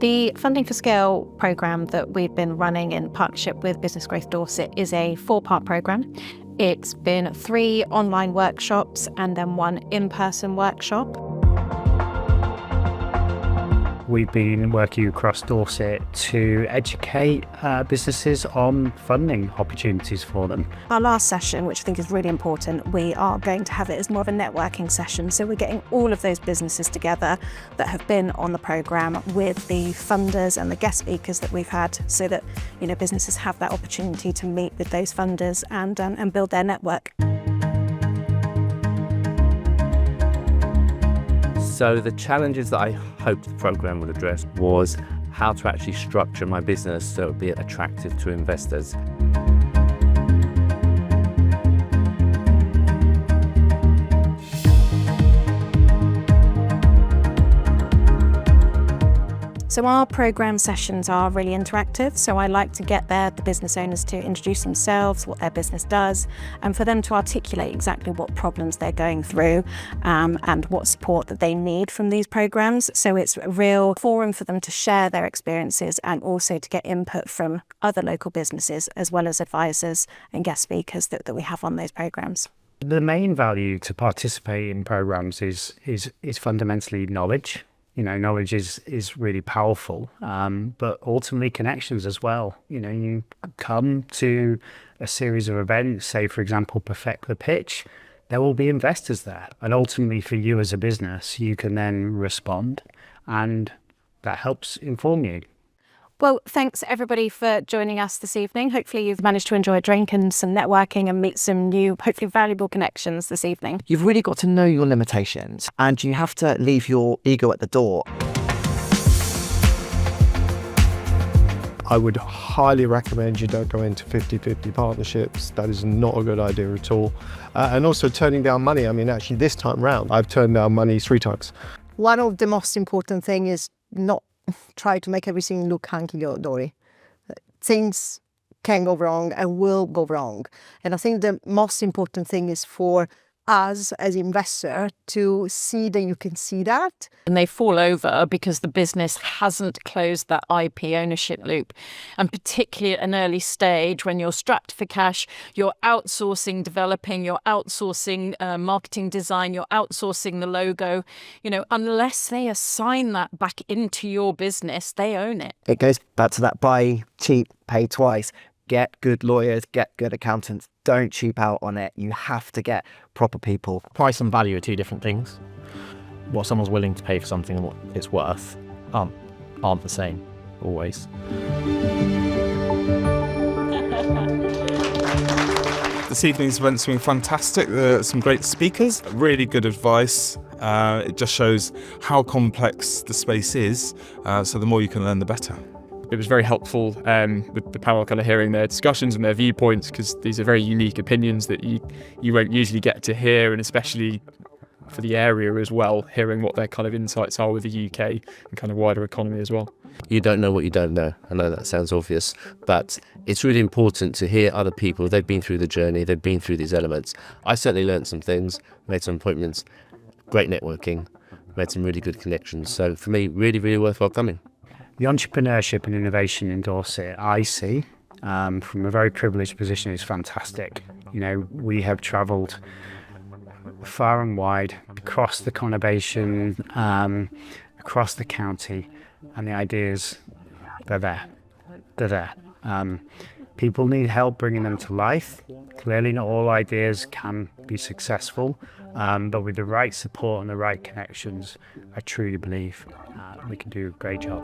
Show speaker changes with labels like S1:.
S1: The Funding for Scale programme that we've been running in partnership with Business Growth Dorset is a 4-part programme. It's been 3 online workshops and then 1 in-person workshop.
S2: We've been working across Dorset to educate businesses on funding opportunities for them.
S1: Our last session, which I think is really important, we are going to have it as more of a networking session. So we're getting all of those businesses together that have been on the programme with the funders and the guest speakers that we've had, so that businesses have that opportunity to meet with those funders and build their network.
S3: So the challenges that I hoped the programme would address was how to actually structure my business so it would be attractive to investors.
S1: So our programme sessions are really interactive, so I like to get the business owners to introduce themselves, what their business does, and for them to articulate exactly what problems they're going through and what support that they need from these programmes. So it's a real forum for them to share their experiences and also to get input from other local businesses as well as advisors and guest speakers that we have on those programmes.
S2: The main value to participate in programmes is fundamentally knowledge. Knowledge is really powerful, but ultimately connections as well. You come to a series of events, say, for example, Perfect the Pitch, there will be investors there. And ultimately for you as a business, you can then respond, and that helps inform you.
S1: Well, thanks everybody for joining us this evening. Hopefully you've managed to enjoy a drink and some networking and meet some new, hopefully valuable connections this evening.
S4: You've really got to know your limitations, and you have to leave your ego at the door.
S5: I would highly recommend you don't go into 50-50 partnerships. That is not a good idea at all. And also turning down money. Actually this time round, I've turned down money 3 times.
S6: One of the most important thing is not try to make everything look hunky-dory. Things can go wrong and will go wrong. And I think the most important thing is for us as investor to see that you can see that.
S7: And they fall over because the business hasn't closed that IP ownership loop. And particularly at an early stage when you're strapped for cash, you're outsourcing developing, you're outsourcing marketing design, you're outsourcing the logo. Unless they assign that back into your business, they own it.
S4: It goes back to that buy cheap, pay twice. Get good lawyers, get good accountants. Don't cheap out on it. You have to get proper people.
S8: Price and value are 2 different things. What someone's willing to pay for something and what it's worth aren't the same, always.
S9: This evening's event's been fantastic. Some great speakers, really good advice. It just shows how complex the space is, so the more you can learn, the better.
S10: It was very helpful with the panel kind of hearing their discussions and their viewpoints, because these are very unique opinions that you won't usually get to hear, and especially for the area as well, hearing what their kind of insights are with the UK and kind of wider economy as well.
S3: You don't know what you don't know. I know that sounds obvious, but it's really important to hear other people. They've been through the journey, they've been through these elements. I certainly learned some things, made some appointments, great networking, made some really good connections. So for me, really, really worthwhile coming.
S2: The entrepreneurship and innovation in Dorset, I see, from a very privileged position, is fantastic. We have travelled far and wide across the conurbation, across the county, and the ideas, they're there. They're there. People need help bringing them to life. Clearly not all ideas can be successful, but with the right support and the right connections, I truly believe we can do a great job.